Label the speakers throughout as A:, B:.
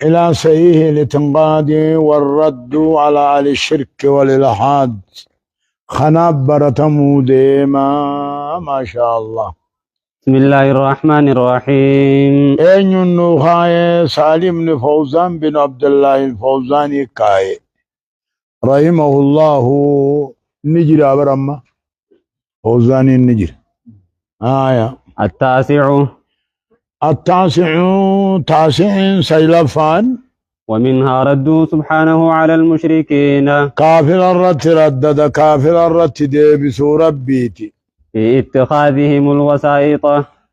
A: إلى صحيح الاعتقاد والرد على أهل الشرك والإلحاد خنبرة موديما ما شاء الله.
B: بسم الله الرحمن الرحيم.
A: أين النخاي سالم بن فوزان بن عبد الله الفوزاني كاي رحمه الله نجر أبرما فوزاني النجر آية التاسع سيلفان
B: ومنها رده سبحانه على المشركين
A: كافر الرت ردد كافر الرت دي بسورة بيتي
B: في اتخاذهم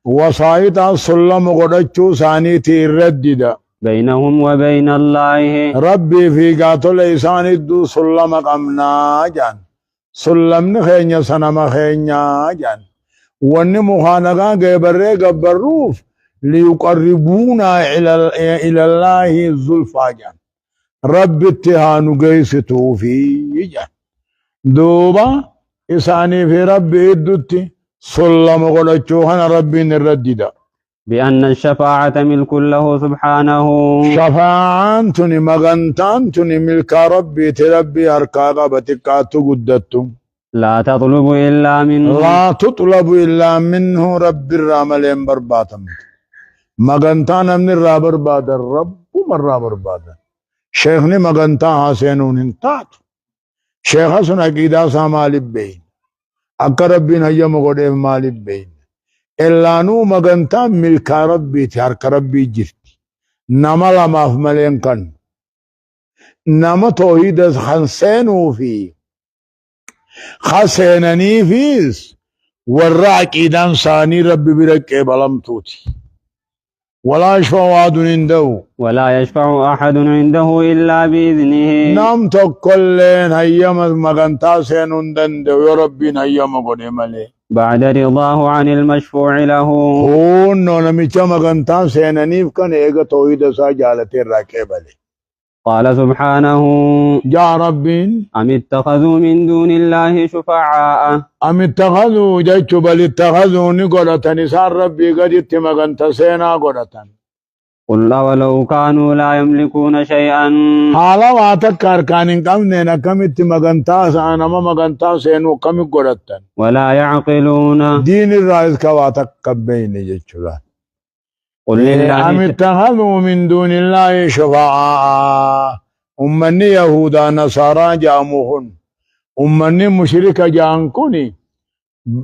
A: وسائط السلم قدتشو ثانيتي الردد
B: بينهم وبين الله
A: ربي في قاتل إسان الدو سلم قمنا جان سلم نخينيا سنم خينيا جان واني مخانقا قبره قبروف ليقربونا إلى الله الزلفى جان رب اتهانو قيستو في جان دوبا إساني في ربي إدوتي سلم قدتشو هنا ربي نردد
B: بأن الشفاعة ملك له سبحانه
A: شفاعان تني مغنتان تني ملك ربي تربي هركاغا بتكاتو قدتم
B: لا تطلب إلا منه
A: لا تطلب إلا منه رب الراملين برباتم مغنتان من الرابر بعد الرب ومرابر بعد شيخني مغنتان حسينون انتات شيخ حسن عقيدة سامال بين أقرب بين هيا مغده مال بين إلا نو مغنتان ملك ربي تهرك ربي جرت نما لما فملين كان نما توحيد خنسينو في خسينني فيس والرعك إدان ثاني ربي برك بلم توتي ولا يشفع أحد عنده
B: ولا يشفع أحد عنده إلا بإذنه
A: نام تقلين هيا مغنتا سينون دندو يا ربي هيا مغني ملي
B: بعد رضاه عن المشفوع له
A: هون نميچا مغنتا سيننيف كان ايغا توحيد سا جالتي راكبلي
B: قال سبحانه
A: يا ربي
B: أم اتخذوا من دون الله شفعاء
A: أم اتخذوا جيتو بل اتخذوا نقرتن سار ربي قد اتمغنتا سينا قرتن
B: قل ولو كانوا لا يملكون شيئا
A: حالا واتكار كان قمنا كم اتمغنتا سانا ما مغنتا سينو كم قرتن
B: ولا يعقلون
A: دين الرئيس كواتك كبين جيتو
B: قل لله
A: أم اتخذوا من دون الله شفعاء أمني يهودا نصارى جاموهن أمني مشرك جانكوني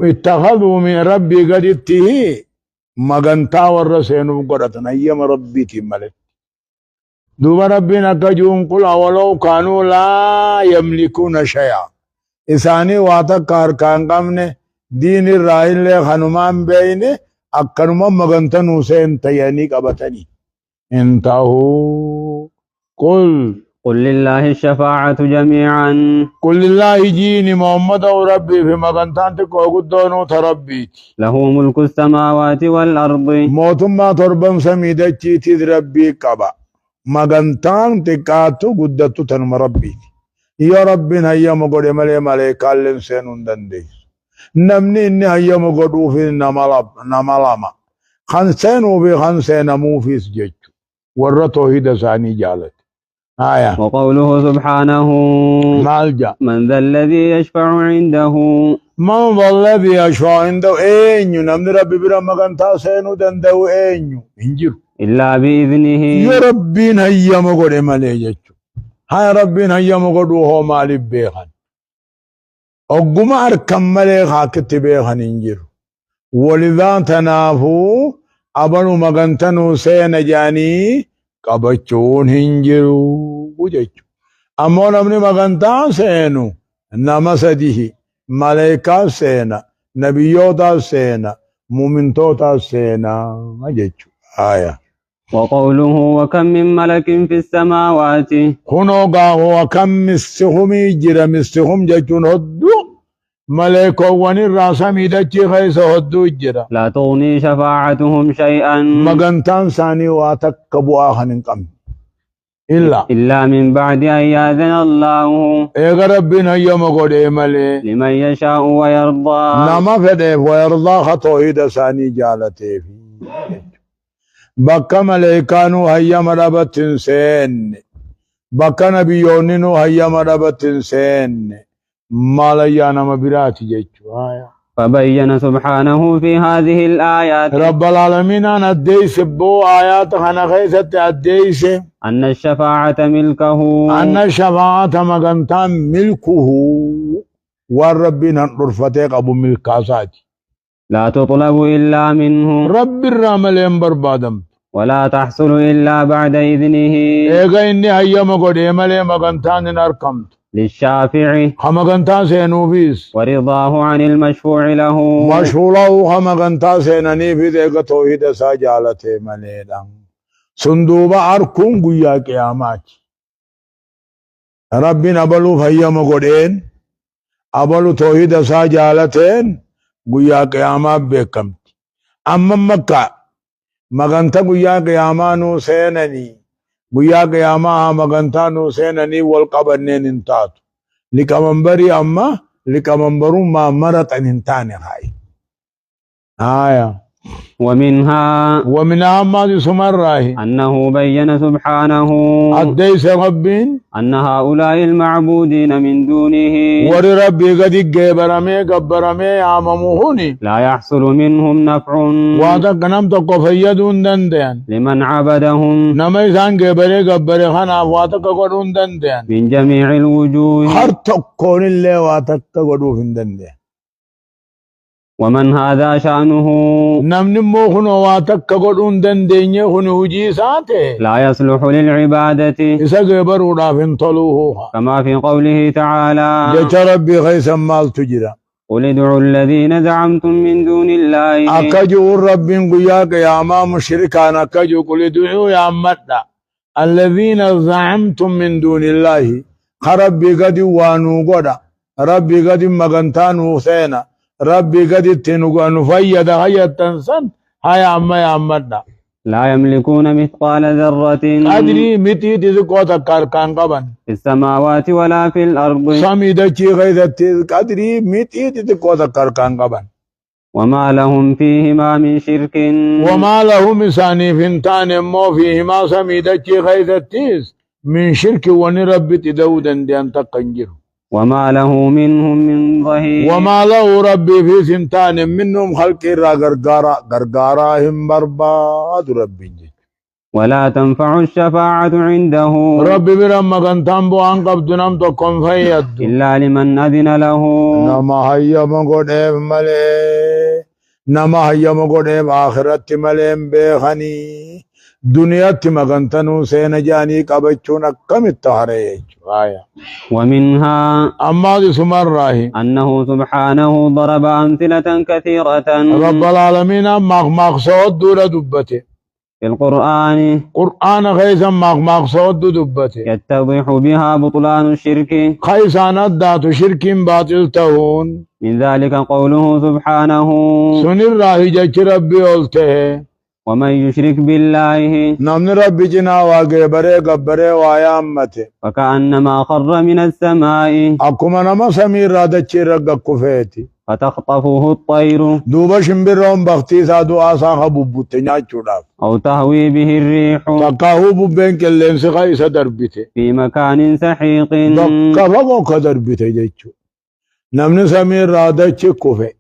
A: اتخذوا من ربي قد اتهي مغنتا ورسينو قرتنا أيام ربي تملت دوب ربنا كجون قل ولو كانوا لا يملكون شيئا إساني واتكار كان قمنا دين الرائل لخنمان بينه أكرم مغنتن حسين تياني قبتني انتهوا
B: قل لله الشفاعة جميعا
A: قل لله جيني محمد وربي في مغنتان تكو قدونو تربي
B: له ملك السماوات والأرض
A: موتما تربم سميدتي تد ربي قبا مغنتان تكاتو قدتو تنم ربي يا ربي هيا مقود ملي ملائكة لنسينون دنديس نمني إني هيا مقودو في نمالاما خنسينو بي خنسين موفيس جيجو ورطو هيدا ساني جالت آية
B: وقوله سبحانه
A: مالجا
B: من ذا الذي يشفع عنده
A: من ذا الذي يشفع عنده أينيو نمني ربي برا مغنتا سينو دندو أينيو انجر
B: إلا بإذنه
A: يا ربي هيا مقود ملي جيجو هاي ربي هيا مقودو هو مالي بيخان أقوم أركم ملي خاكت بيخان انجر ولذا تنافو أبنو مغنتنو سين جاني قبچون هنجرو وجيچو أمو نمني مغنتا سينو نمسديه ملائكة سينا نبيوتا سينا مؤمنتوتا سينا وجيچو آية
B: وقوله وكم من ملك في السماوات
A: كنو قاهو وكم مستهم جرى مستهم جيچون هدو ملائكة وني الراسة ميدتي خيس هدو جرى
B: لا تغني شفاعتهم شيئا
A: مغنتان ثاني واتكبوا آخن قم إلا
B: من بعد أن يأذن الله
A: إيغا ربنا يمغود إيمالي
B: لمن يشاء ويرضى
A: نما فده ويرضى خطوهيد ثاني جالته بكا ملائكانو هيا مرابت سين بكا نبيونينو هيا مرابت سين ماليانا مبراتي جيتشو آية
B: فبين سبحانه في هذه الآيات
A: رب العالمين أنا أديس بو آيات أنا خيست أديس
B: أن الشفاعة ملكه
A: أن الشفاعة مغنتان ملكه والربنا نرفتك أبو ملكاسات
B: لا تطلب إلا منه
A: رب الرامل بربادم
B: ولا تحصل إلا بعد إذنه
A: إيغا إني هيا مقود إمالي مغنتان نركمت
B: للشافع
A: خمغنتان سينوفيس
B: ورضاه عن المشفوع له
A: مشهوله خمغنتان سيناني في ذيك توحيد ساجالته مليدان صندوبا أركون قيا قيامات ربنا أبلو هيا مقودين أبلو توحيد ساجالتين قيا قيامات بكمت أما مكة مغنتا قيا قيامانو سيناني قيا قياما مغنتا نو سيناني والقبرنين انتاتو لكمنبري أما لكمنبرو ما مرت أن انتاني هاي آية ومنها ما سمر راهي
B: أنه بين سبحانه
A: أديس ربين
B: أن هؤلاء المعبودين من دونه
A: ور ربي قد قبرمي عمموهني
B: لا يحصل منهم نفع
A: واتك نمت قفيدون دندين
B: لمن عبدهم
A: نما إسان قبري خنا واتك قدون دندين
B: من جميع الوجوه
A: خرطقون اللي واتك قدون دندين
B: ومن هذا شأنه
A: نمن موخن واتك قدون دندين يخن وجيساته
B: لا يصلح للعبادة
A: إسا قبر ودافن طلوه
B: كما في قوله تعالى
A: جاء ربي خيسا مال تجرى
B: قل ادعوا الذين زعمتم من دون الله
A: أكجو رب قياك يا ما مشركان أكجو قل ادعوا يا مدى الذين زعمتم من دون الله خربي قد وانو قدا ربي قد مغنتانو سينا ربي قد تنقو نفيد هيا تنسن هيا أما يا مدى
B: لا يملكون مثقال ذرة
A: أدري متي تزقوت كاركان قبن
B: في السماوات ولا في الأرض
A: سميدتي غيظت أدري متي تزقوت كاركان قبن
B: وما لهم فيهما من شرك
A: وما لهم إساني فنتان مو فيهما سميدتي غيظتيس من شرك ونرب تدودا ديان تقنجر
B: وما له منهم من ظهير
A: وما له ربي في سنتان منهم خلق را غرغارا هم برباد ربي
B: ولا تنفع الشفاعة عنده
A: ربي برم غنتان بو ان قبض نم تو كون فيد
B: إلا لمن أذن له
A: نما هيا مغود ملي نما هيا مغود آخرت مليم بخني دنيا تمغنتنو سين جاني قبچون كم التهري آية
B: ومنها
A: أما دي سمر راهي
B: أنه سبحانه ضرب أمثلة كثيرة
A: رب العالمين مقصود دولة دبته
B: في القرآن
A: قرآن خيسا مقصود دبته
B: يتضح بها بطلان الشرك
A: خيسان الدات شرك باطل تهون
B: من ذلك قوله سبحانه
A: سنر راهي جج ربي قلته
B: ومن يشرك بالله
A: نمن ربي جنا واقع بري قبري وايا أمته
B: فكأنما خر من السماء
A: أكما نما سمير رادة رقا كفيتي
B: فتخطفه الطير
A: دوبا شمبرون بختي سادو آسان خبوبوت نياچو داف
B: أو تهوي به الريح
A: تقاهو ببين كلين سخاي سدربته
B: في مكان سحيق
A: دقا فقو كدربته جيچو نمن سمير رادة كفي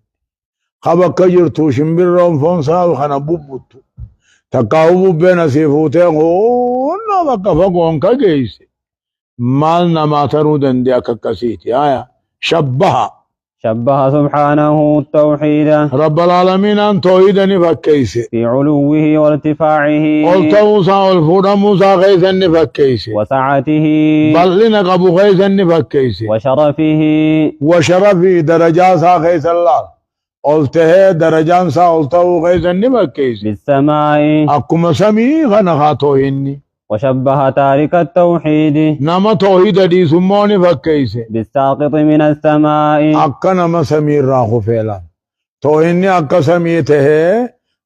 A: خبك جرتو شمبرون فونساو خنا بوبوتو تقاهو ببين سيفوتين هونا دقا فقو انكا جيسي مالنا ما ترودن دي أكاكسيتي آية
B: شبه سبحانه التوحيد
A: رب العالمين أن توحيدني فكيسي
B: في علوه وارتفاعه
A: قلت موسى والفور موسى غيثا نفكيسي
B: وسعته
A: بل لنا قبو غيثا نفكيسي
B: وشرفه
A: درجات سا غيث الله قلته درجان سا قلته غيثا نفكيسي
B: بالسماء
A: أكما سمي غنخاتوهني
B: وشبه تارك التوحيد
A: نما توحيد دي سموني فكيسي
B: بالساقط من السماء
A: أكا نما سمير راخو فيلا توهني أكا سميته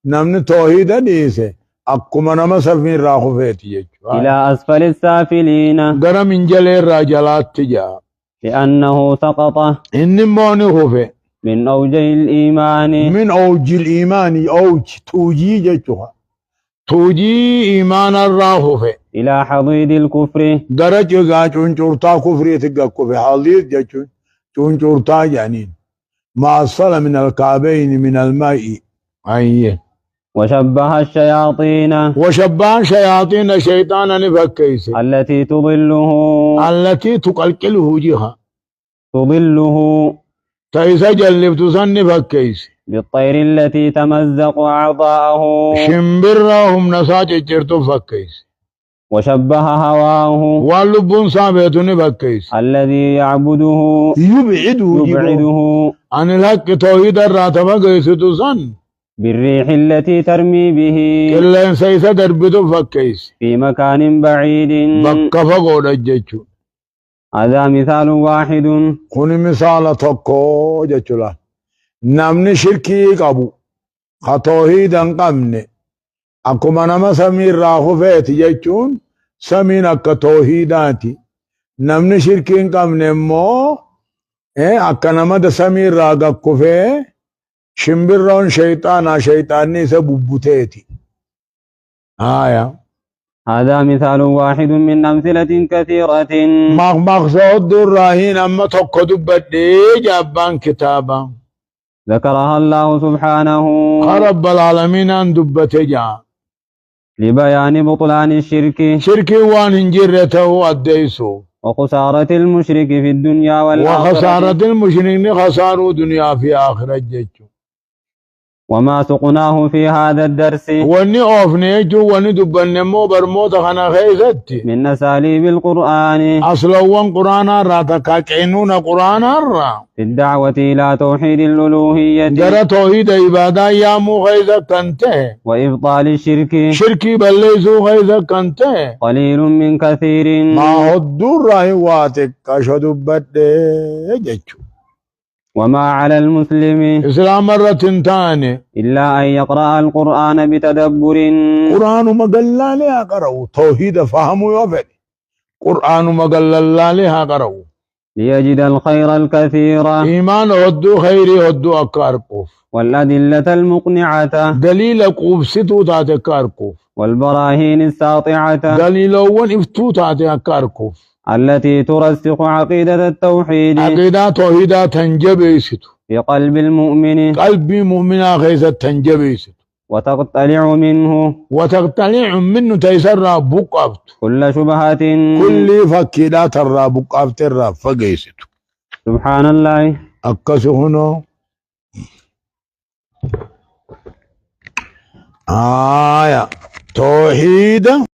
A: نمن توحيد ديسي أكما نما سمير راخو فيتي
B: إلى أسفل السافلين
A: غرم انجل الراجلات تجا
B: لأنه سقط
A: إنموني خوفي
B: من أوج الإيمان
A: من أوج الإيمان أوج توجي جتوها توجي إيمان الراهفة
B: إلى حضيض الكفر
A: درجة قاچون چورتا كفرية تقاكو في حاليت جاچون چون چورتا جانين ما أصل من الكعبين من الماء أيه
B: وشبه الشياطين
A: وشبان شياطين شيطانا نفكيس
B: التي تضله
A: التي تقلقله جهة
B: تضله
A: تيسا جلب تسن فكيس
B: بالطير التي تمزق أعضاءه
A: شمبرهم نساج جرتو فكيس
B: وشبه هواه
A: واللبون سابتون فكيس
B: الذي يعبده يبعده
A: عن الحق توحيد الراتبة قيس تسن
B: بالريح التي ترمي به
A: كلا سيسا دربتو فكيس
B: في مكان بعيد
A: بكفا قود الجيشو
B: هذا مثال واحد
A: كن مثال تقو جيشولا نمني شركي قبو خطوحيدا قمني أكما نما سمير راهو فيت جيشون سمين أكا توحيداتي نمني شركي قمني مو أكا نما دا سمير راقا كفي شمبرون شيطاني سببتيتي آية
B: هذا مثال واحد من أمثلة كثيرة
A: مقصود الراهين أما تقدب بدي جابان كتابا
B: ذكرها الله سبحانه
A: رب العالمين أن دبتي جا
B: لبيان بطلان الشرك
A: شركي وان هنجرته أديسو
B: وخسارة المشرك في الدنيا والآخرة
A: وخسارة المشركين خساروا دنيا في آخرة جيجو
B: وما سقناه في هذا الدرس
A: واني اوفني جو واني دبن مو برموت خنا خيزتي
B: من أساليب القرآن
A: اصلا وان قرآن راتا كينون قرآن را
B: في الدعوة إلى توحيد الألوهية
A: جرى توحيد عبادة يا مو خيزة كنته
B: وإبطال الشرك
A: شركي بليزو خيزة كنته
B: قليل من كثير
A: ما هو الدور راهواتك كشدو بده جيجو
B: وما على المسلم
A: إسلام مرة تاني
B: إلا أن يقرأ القرآن بتدبر
A: قرآن مقلل لها قرأوا توحيد فهموا يفعل قرآن مقلل لها قرأوا
B: ليجد الخير الكثير
A: إيمان هدو خيري هدو أكار قوف
B: والأدلة المقنعة
A: دليل قوف ستو تات أكار قوف
B: والبراهين الساطعة
A: دليل ون افتو تات أكار قوف
B: التي ترسخ عقيدة التوحيد
A: عقيدة توحيدة تنجبيستو
B: في قلب المؤمن
A: قلبي مؤمنا خيزة تنجبيستو
B: وتقتلع منه
A: تيسر بقابت
B: كل شبهة
A: كل فكيدا ترى بقابت الرا فقيستو
B: سبحان الله
A: أكسو هنا آية توحيد